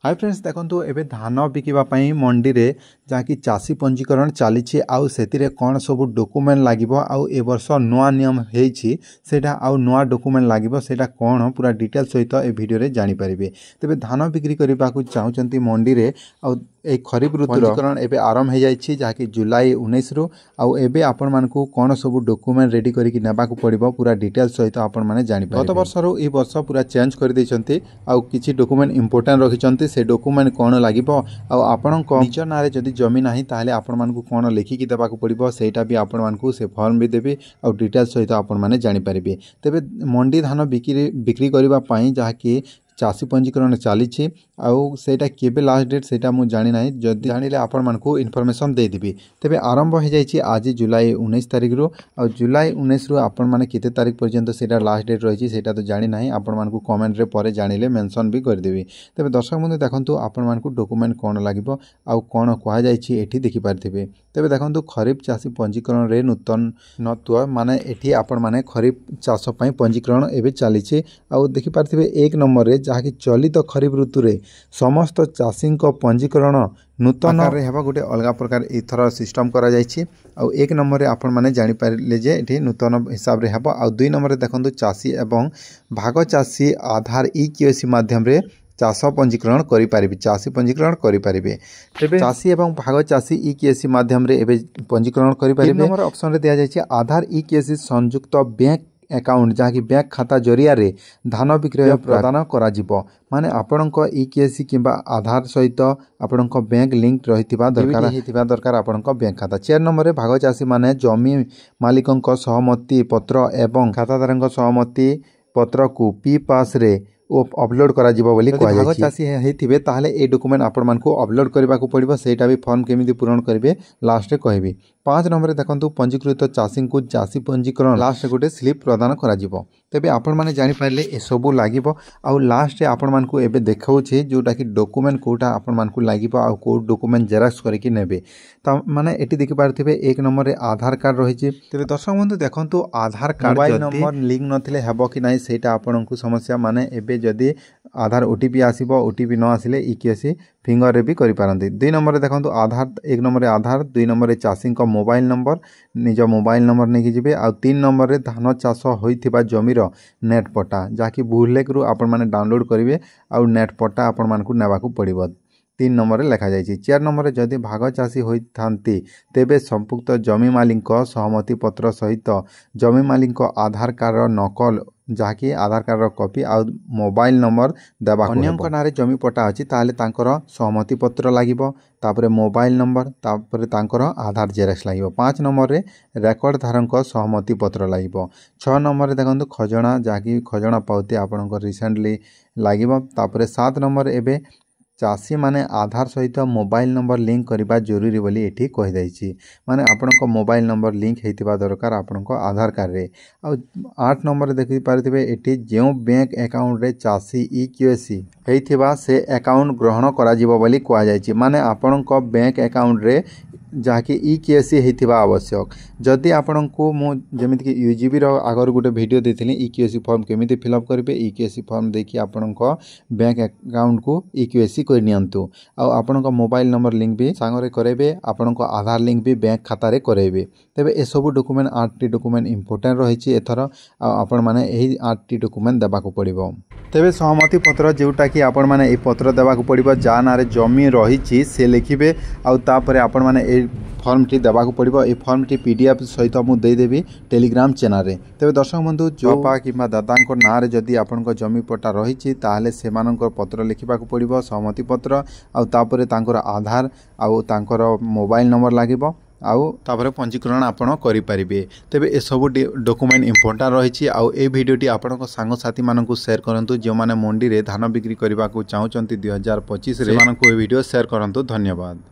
Hi friends देखो एबे धान बिकवाई मंडी रे जहाँकि चाषी पंजीकरण चली आउ से कौन सब डॉक्यूमेंट लगे आउ ए वर्ष नुआ नियम होटा आउ नुआ डॉक्यूमेंट लगे सेटा कौन पूरा डिटेल सहित ए वीडियो रे जानि परिबे। तेबे धान बिक्री करने को चाहूँगी मंडी रे आउ ए खरीफ ऋतु पंजीकरण एबे आरंभ हो जाइए जहाँकि जुलाई 19 रु आउ एबे आपण मानकू कौन सब डॉक्यूमेंट रेडी करके नेबाकू पड़िबो पूरा डिटेल सहित आपण माने जानि परिबे। गत वर्ष रु ई वर्ष पूरा चेंज कर दैछंती आउ किछि डॉक्यूमेंट इंपोर्टेंट रखिछंती से डॉक्यूमेंट कौन लगे आपण निज ना जदि जमी ना ताले आपण मानकू कौन लिखिकी देबाकू पड़िबो सेटा भी आपण मानकू से फॉर्म भी देबे आउ डिटेल सहित आपण माने जानि परिबे। तेबे मंडी धान बिक्री करबा पई जहाँकि चाषी पंजीकरण चली आउ सेटा केबे लास्ट डेट सेटा मु जानि नाही जदि जानिले आपण मानकू इन्फॉर्मेशन दे देबी। तेबे आरंभ हो जाइए आज जुलाई 19 तारिख रु आउ जुलाई 19 रु आपण माने केते तारिख पर्यंत सेटा लास्ट डेट रही सेटा तो जानि नाही आपण मानकू कमेंट रे परे जानिले मेंशन भी कर देबी। तेबे दर्शक बंधु देखंतु आपण मानकू डॉक्यूमेंट कोन लागिबो आउ कोन कोहा जाइछि एठी देखि पारथिबे। तेबे देखंतु खरीफ चाषी पंजीकरण रे नूतन नत्व माने एठी आपण माने खरीफ चाष पई पंजीकरण एबे चलीछि आउ देखि पारथिबे 1 नंबर रे जहाँकि चलित खरीफ ऋतु रे समस्त चाषी पंजीकरण नूतन हेबा गोटे अलग प्रकार इथर सिस्टम करा जाइछि आउ 1 नंबर रे आपण माने जानि पारिले जे एठी नूतन हिसाब रे हेबा आउ 2 नंबर रे देखंतु चाषी एवं भाग चाषी आधार ई-केवाईसी माध्यम रे चाष पंजीकरण करि पारिबे चाषी पंजीकरण करि पारिबे। तेबे चाषी एवं भाग चाषी ई-केवाईसी माध्यम रे एबे पंजीकरण करि पारिबे। 3 नंबर ऑप्शन रे दिया जाइछि आधार ई-केवाईसी संयुक्त बैंक अकाउंट जहाँकि बैंक खाता जरिया रे धान विक्रय प्रदान करा जिवो माने आपणक ई-केवाईसी किंबा आधार सहित आपणक बैंक लिंक रहितिबा दरकार आपणक बैंक खाता। 4 नंबर रे भाग चाषी माने जमी मालिकंक सहमति पत्र एवं खातादारंक सहमति पत्र को पी पास रे अपलोड करा जिवो बोली कहै छै। भाग चाषी हेतिबे ताहले ए डॉक्यूमेंट आपण मानकू अपलोड करबा को पड़िबो सेटा भी फॉर्म केमिति पूरण करिवे लास्ट रे कहबी। 5 नंबर रे देखंतु पंजीकृत चाषी को चाषी पंजीकरण लास्ट गोटे स्लिप प्रदान करा जिवो। तेबे आपण माने जानि पारले ए सबु लागिबो आउ लास्ट रे आपण मानकू एबे देखाउ छै जोटा कि डॉक्यूमेंट कोटा आपण मानकू लागिबो आउ को डॉक्यूमेंट जेरॉक्स करके नेबे त माने एटी देखि पारथिबे 1 नंबर रे आधार कार्ड रही छै। तेबे दर्शक बंधु देखंतु आधार कार्ड मोबाइल नंबर लिंक नथिले हेबो कि नाही सेटा आपनकू समस्या माने एबे जदी आधार ओटीपी आसीबो ओटीपी न आसिले ई-केवाईसी फिंगर रे भी करि पारंती। 2 नंबर रे देखंतु आधार 1 नंबर रे आधार 2 नंबर रे चाषी को मोबाइल नंबर निज मोबाइल नंबर नेकी जिबे आउ 3 नंबर रे धान चाष होइथिबा जमीर नेट पट्टा जाकि बुलेक रु आपण माने डाउनलोड करिवे आउ नेट पट्टा आपण मानकू नेबाकू पड़िबो 3 नंबर रे लिखा जाइछि। 4 नंबर रे जदि भाग चाषी होइथांती तेबे संपुक्त जमी मालिक सहमति पत्र सहित जमी मालिक आधार कार्ड नकल जहाँकि आधार कार्ड कॉपी आउ मोबाइल नंबर देबा अन्यक नारे जमी पट्टा अछि ताले तांकर सहमति पत्र लागिबो तापरे मोबाइल नंबर तापरे तांकर आधार जेरॉक्स लागिबो। 5 नंबर रे रेकर्ड धारक सहमति पत्र लागिबो। 6 नंबर रे देखंतु खजणा जहाँकि खजणा पाउती आपनकर रिसेंटली लागिबो। तापरे 7 नंबर एबे चाषी माने आधार सहित मोबाइल नंबर लिंक करबा जरूरी बोली एठी कहि दैछि माने आपनको मोबाइल नंबर लिंक हेतिबा दरकार आपनको आधार कार्ड रे। आ 8 नंबर देखि पारथिबे एठी जेउ बैंक अकाउंट रे चाषी ई-केवाईसी हेतिबा से अकाउंट ग्रहण करा जिवो बोली कहै जाइछि माने आपनको बैंक अकाउंट रे जहाँकि ई-केवाईसी हेतिबा आवश्यक। जदि आपनको मु जेमिति कि यूजीबी रो आगर गुटे वीडियो देथिली ई-केवाईसी फॉर्म केमिति फिल अप करिवे ई-केवाईसी फॉर्म देखि आपनको बैंक अकाउंट को ई-केवाईसी कर नियंतु आ आपनको मोबाइल नंबर लिंक भी सांगरे करेबे आपनको आधार लिंक भी बैंक खाता रे करेबे। तेबे ए सब डॉक्यूमेंट 8टी डॉक्यूमेंट इंपोर्टेंट रही छि एथर आपण माने एही 8टी डॉक्यूमेंट देबाकू पड़िबो। तेबे सहमति पत्र जोटा कि आपण माने ए पत्र देबाकू पड़िबो जा नारे जमी रही छि से लिखिबे आउ तापरे आपण माने ए फॉर्म टी देबाकू पड़िबो। ए फॉर्म टी पीडीएफ सहित मु दे देबी टेलीग्राम चैनल रे। तेबे दर्शक बंधु जो बापा किबा दादांको नारे जदी आपनको जमी पट्टा रही छि ताहले सेमानकर पत्र लिखिबाकू पड़िबो सहमति पत्र आउ तापरे तांकर आधार आउ तांकर मोबाइल नंबर लागिबो आउ तापरे पंजीकरण आपण करि परिबे। तेबे ए सब डॉक्यूमेंट इंपोर्टेंट रही छि आउ ए वीडियोटी आपनको सांग साथी मानकू शेयर करंतु जे माने मंडी रे धान बिक्री करबा को चाहउचंती 2025 रे मानकू ए वीडियो शेयर करंतु। धन्यवाद।